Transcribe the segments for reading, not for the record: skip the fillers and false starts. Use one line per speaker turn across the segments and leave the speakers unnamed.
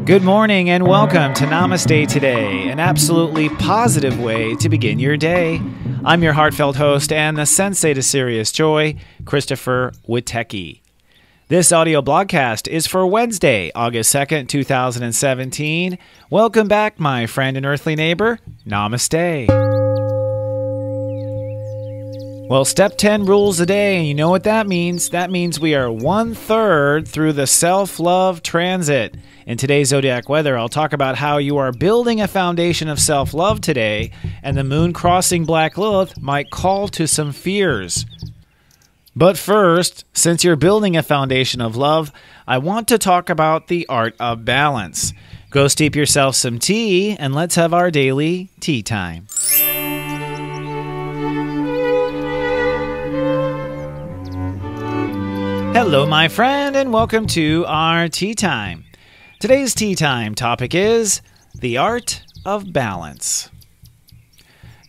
Good morning and welcome to Namaste today, an absolutely positive way to begin your day. I'm your heartfelt host and the Sensei to Serious Joy, Christopher Witecki. This audio blogcast is for Wednesday, August 2nd, 2017. Welcome back, my friend and earthly neighbor. Namaste. Well, step 10 rules the day, and you know what that means. That means we are 1/3 through the self-love transit. In today's Zodiac Weather, I'll talk about how you are building a foundation of self-love today, and the moon crossing Black Lilith might call to some fears. But first, since you're building a foundation of love, I want to talk about the art of balance. Go steep yourself some tea, and let's have our daily tea time. Hello, my friend, and welcome to our tea time. Today's tea time topic is the art of balance.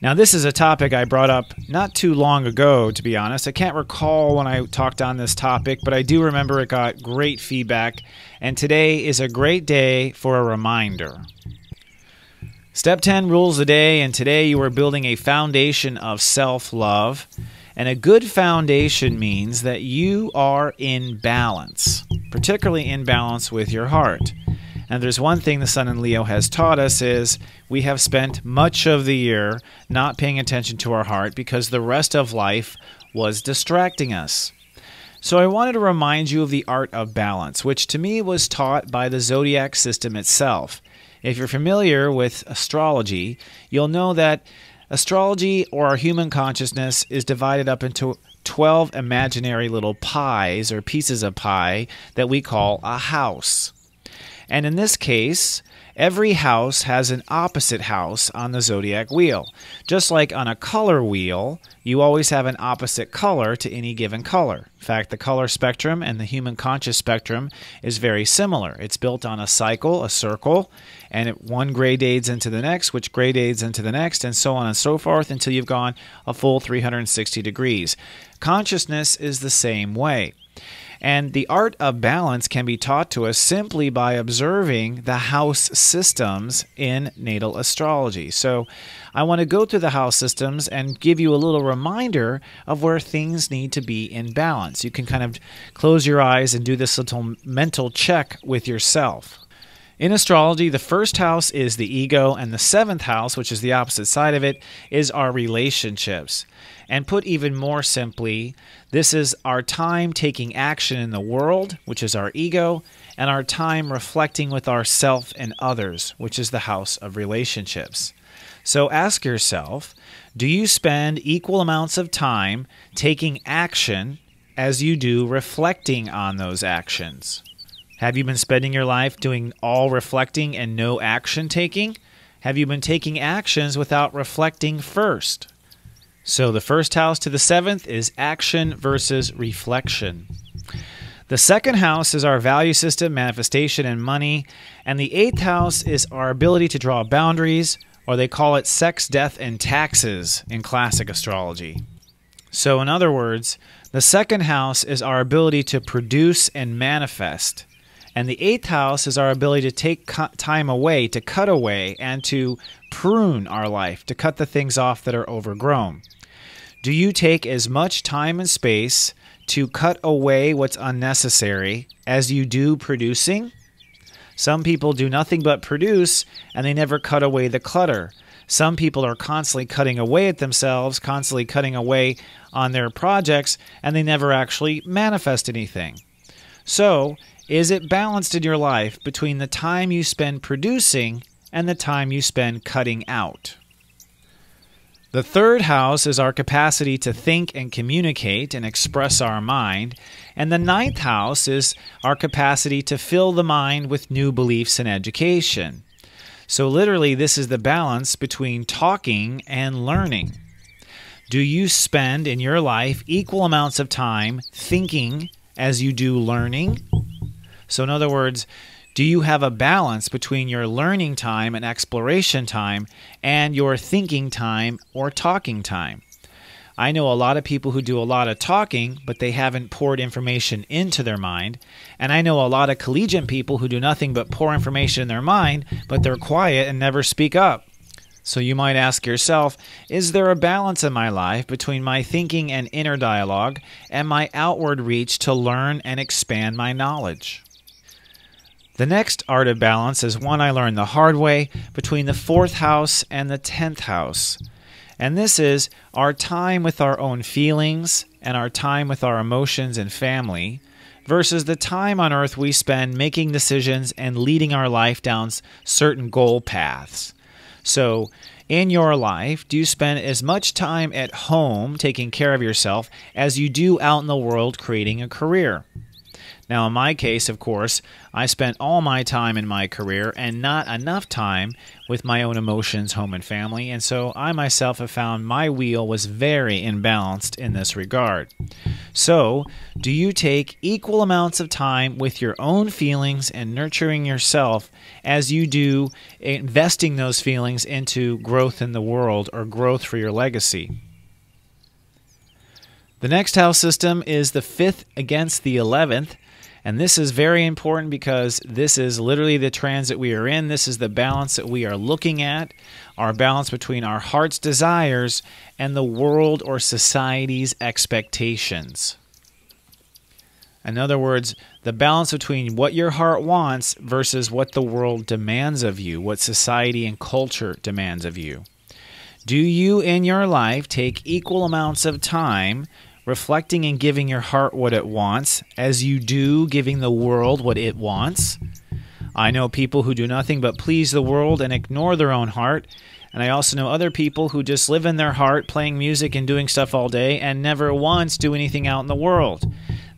Now, this is a topic I brought up not too long ago, to be honest. I can't recall when I talked on this topic, but I do remember it got great feedback, and today is a great day for a reminder. Step 10 rules the day, and today you are building a foundation of self-love. And a good foundation means that you are in balance, particularly in balance with your heart. And there's one thing the Sun in Leo has taught us is we have spent much of the year not paying attention to our heart because the rest of life was distracting us. So I wanted to remind you of the art of balance, which to me was taught by the zodiac system itself. If you're familiar with astrology, you'll know that astrology, or our human consciousness, is divided up into 12 imaginary little pies or pieces of pie that we call a house. And in this case, every house has an opposite house on the zodiac wheel. Just like on a color wheel, you always have an opposite color to any given color. In fact, the color spectrum and the human conscious spectrum is very similar. It's built on a cycle, a circle, and one gradates into the next, which gradates into the next, and so on and so forth until you've gone a full 360 degrees. Consciousness is the same way. And the art of balance can be taught to us simply by observing the house systems in natal astrology. So I want to go through the house systems and give you a little reminder of where things need to be in balance. You can kind of close your eyes and do this little mental check with yourself. In astrology, the first house is the ego, and the seventh house, which is the opposite side of it, is our relationships. And put even more simply, this is our time taking action in the world, which is our ego, and our time reflecting with ourself and others, which is the house of relationships. So ask yourself, do you spend equal amounts of time taking action as you do reflecting on those actions? Have you been spending your life doing all reflecting and no action taking? Have you been taking actions without reflecting first? So the first house to the seventh is action versus reflection. The second house is our value system, manifestation, and money. And the eighth house is our ability to draw boundaries, or they call it sex, death, and taxes in classic astrology. So in other words, the second house is our ability to produce and manifest. And the eighth house is our ability to take time away, to cut away, and to prune our life, to cut the things off that are overgrown. Do you take as much time and space to cut away what's unnecessary as you do producing? Some people do nothing but produce, and they never cut away the clutter. Some people are constantly cutting away at themselves, constantly cutting away on their projects, and they never actually manifest anything. So, is it balanced in your life between the time you spend producing and the time you spend cutting out? The third house is our capacity to think and communicate and express our mind. And the ninth house is our capacity to fill the mind with new beliefs and education. So literally, this is the balance between talking and learning. Do you spend in your life equal amounts of time thinking as you do learning? So in other words, do you have a balance between your learning time and exploration time and your thinking time or talking time? I know a lot of people who do a lot of talking, but they haven't poured information into their mind. And I know a lot of collegiate people who do nothing but pour information in their mind, but they're quiet and never speak up. So you might ask yourself, is there a balance in my life between my thinking and inner dialogue and my outward reach to learn and expand my knowledge? The next art of balance is one I learned the hard way between the 4th house and the 10th house. And this is our time with our own feelings and our time with our emotions and family versus the time on earth we spend making decisions and leading our life down certain goal paths. So, in your life, do you spend as much time at home taking care of yourself as you do out in the world creating a career? Now, in my case, of course, I spent all my time in my career and not enough time with my own emotions, home, and family, and so I myself have found my wheel was very imbalanced in this regard. So, do you take equal amounts of time with your own feelings and nurturing yourself as you do investing those feelings into growth in the world or growth for your legacy? The next house system is the 5th against the 11th. And this is very important because this is literally the transit we are in. This is the balance that we are looking at, our balance between our heart's desires and the world or society's expectations. In other words, the balance between what your heart wants versus what the world demands of you, what society and culture demands of you. Do you in your life take equal amounts of time reflecting and giving your heart what it wants, as you do giving the world what it wants? I know people who do nothing but please the world and ignore their own heart, and I also know other people who just live in their heart, playing music and doing stuff all day, and never once do anything out in the world.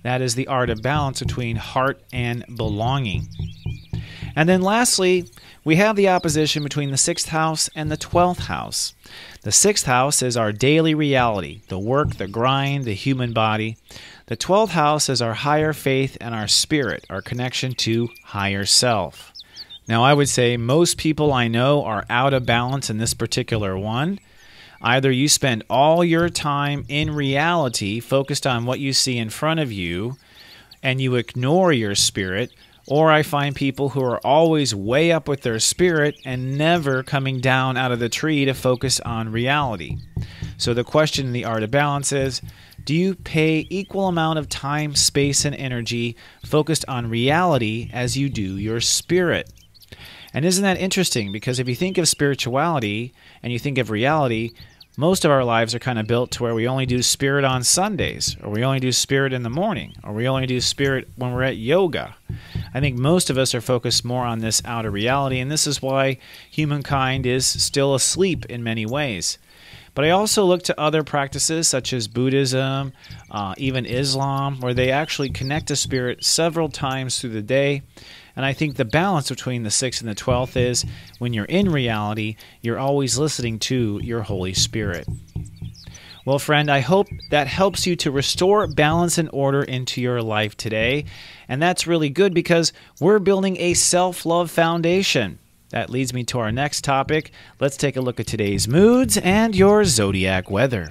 That is the art of balance between heart and belonging. And then lastly, we have the opposition between the 6th house and the 12th house. The 6th house is our daily reality, the work, the grind, the human body. The 12th house is our higher faith and our spirit, our connection to higher self. Now, I would say most people I know are out of balance in this particular one. Either you spend all your time in reality focused on what you see in front of you and you ignore your spirit, or I find people who are always way up with their spirit and never coming down out of the tree to focus on reality. So the question in the art of balance is, do you pay equal amount of time, space, and energy focused on reality as you do your spirit? And isn't that interesting? Because if you think of spirituality and you think of reality, most of our lives are kind of built to where we only do spirit on Sundays, or we only do spirit in the morning, or we only do spirit when we're at yoga. I think most of us are focused more on this outer reality, and this is why humankind is still asleep in many ways. But I also look to other practices such as Buddhism, even Islam, where they actually connect to spirit several times through the day. And I think the balance between the 6th and the 12th is when you're in reality, you're always listening to your Holy Spirit. Well, friend, I hope that helps you to restore balance and order into your life today. And that's really good because we're building a self-love foundation. That leads me to our next topic. Let's take a look at today's moods and your zodiac weather.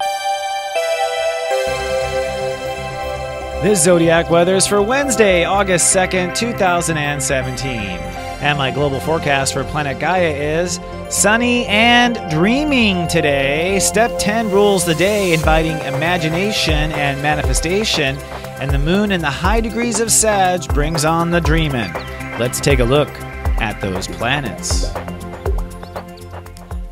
This zodiac weather is for Wednesday, August 2nd, 2017. And my global forecast for planet Gaia is sunny and dreaming today. Step 10 rules the day, inviting imagination and manifestation. And the moon in the high degrees of Sag brings on the dreamin'. Let's take a look at those planets.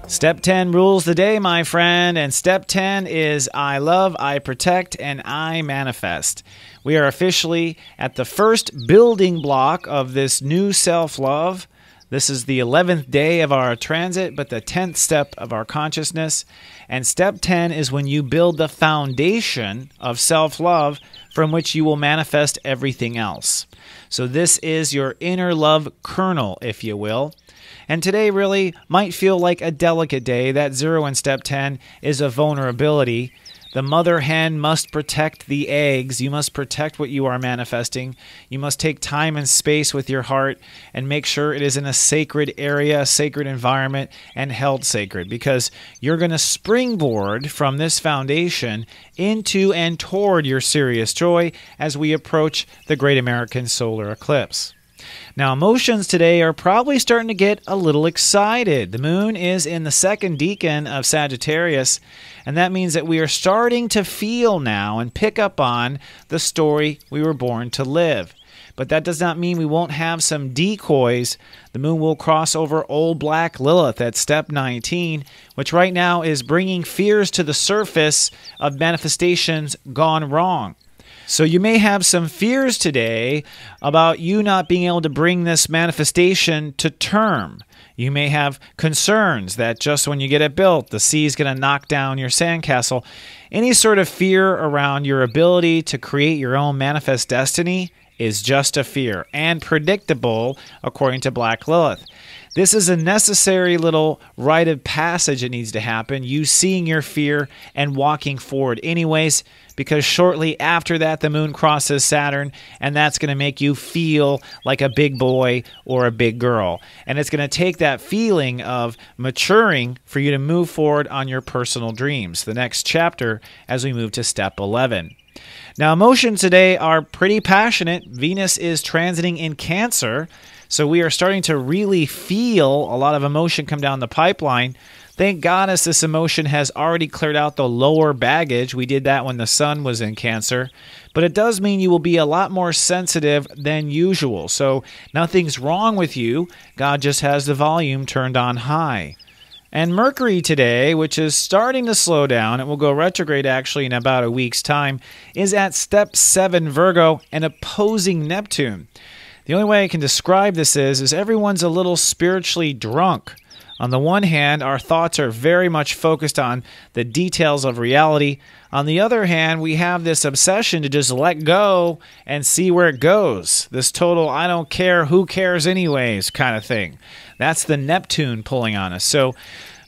Step 10 rules the day, my friend, and step 10 is I love, I protect, and I manifest. We are officially at the first building block of this new self-love. This is the 11th day of our transit, but the 10th step of our consciousness. And step 10 is when you build the foundation of self-love from which you will manifest everything else. So this is your inner love kernel, if you will. And today really might feel like a delicate day. That 0 in step 10 is a vulnerability. The mother hen must protect the eggs. You must protect what you are manifesting. You must take time and space with your heart and make sure it is in a sacred area, a sacred environment, and held sacred, because you're going to springboard from this foundation into and toward your serious joy as we approach the Great American Solar Eclipse. Now, emotions today are probably starting to get a little excited. The moon is in the second decan of Sagittarius, and that means that we are starting to feel now and pick up on the story we were born to live. But that does not mean we won't have some decoys. The moon will cross over Old Black Lilith at step 19, which right now is bringing fears to the surface of manifestations gone wrong. So you may have some fears today about you not being able to bring this manifestation to term. You may have concerns that just when you get it built, the sea is going to knock down your sandcastle. Any sort of fear around your ability to create your own manifest destiny is just a fear and predictable according to Black Lilith. This is a necessary little rite of passage that needs to happen, you seeing your fear and walking forward anyways, because shortly after that, the moon crosses Saturn, and that's going to make you feel like a big boy or a big girl. And it's going to take that feeling of maturing for you to move forward on your personal dreams, the next chapter as we move to step 11. Now, emotions today are pretty passionate. Venus is transiting in Cancer, so we are starting to really feel a lot of emotion come down the pipeline. Thank goodness this emotion has already cleared out the lower baggage. We did that when the sun was in Cancer. But it does mean you will be a lot more sensitive than usual. So nothing's wrong with you. God just has the volume turned on high. And Mercury today, which is starting to slow down, it will go retrograde actually in about a week's time, is at step 7 Virgo and opposing Neptune. The only way I can describe this is everyone's a little spiritually drunk. On the one hand, our thoughts are very much focused on the details of reality. On the other hand, we have this obsession to just let go and see where it goes. This total, I don't care, who cares anyways kind of thing. That's the Neptune pulling on us. So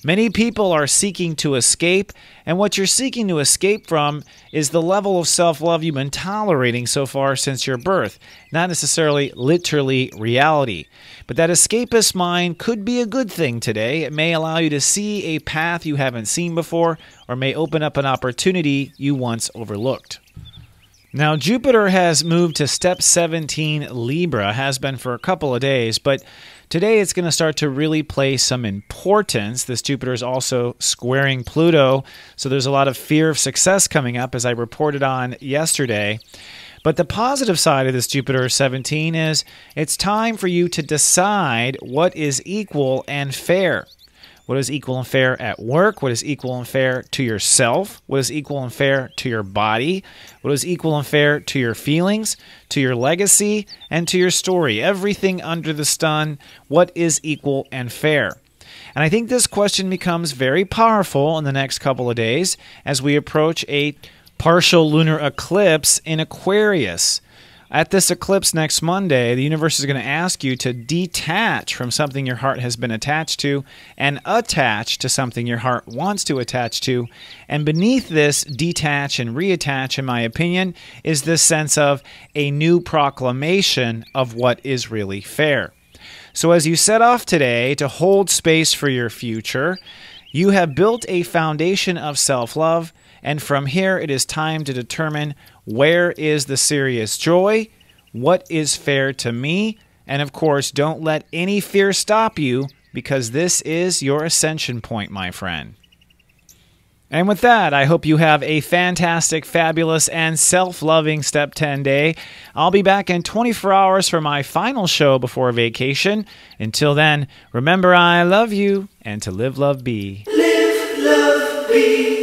many people are seeking to escape, and what you're seeking to escape from is the level of self-love you've been tolerating so far since your birth, not necessarily literally reality. But that escapist mind could be a good thing today. It may allow you to see a path you haven't seen before, or may open up an opportunity you once overlooked. Now, Jupiter has moved to step 17 Libra, has been for a couple of days, but today it's going to start to really play some importance. This Jupiter is also squaring Pluto, so there's a lot of fear of success coming up, as I reported on yesterday. But the positive side of this Jupiter 17 is it's time for you to decide what is equal and fair. What is equal and fair at work? What is equal and fair to yourself? What is equal and fair to your body? What is equal and fair to your feelings, to your legacy, and to your story? Everything under the sun, what is equal and fair? And I think this question becomes very powerful in the next couple of days as we approach a partial lunar eclipse in Aquarius. At this eclipse next Monday, the universe is going to ask you to detach from something your heart has been attached to and attach to something your heart wants to attach to. And beneath this detach and reattach, in my opinion, is this sense of a new proclamation of what is really fair. So as you set off today to hold space for your future, you have built a foundation of self-love, and from here it is time to determine where is the serious joy, what is fair to me, and of course, don't let any fear stop you, because this is your ascension point, my friend. And with that, I hope you have a fantastic, fabulous, and self-loving Step 10 day. I'll be back in 24 hours for my final show before vacation. Until then, remember I love you, and to live, love, be.
Live, love, be.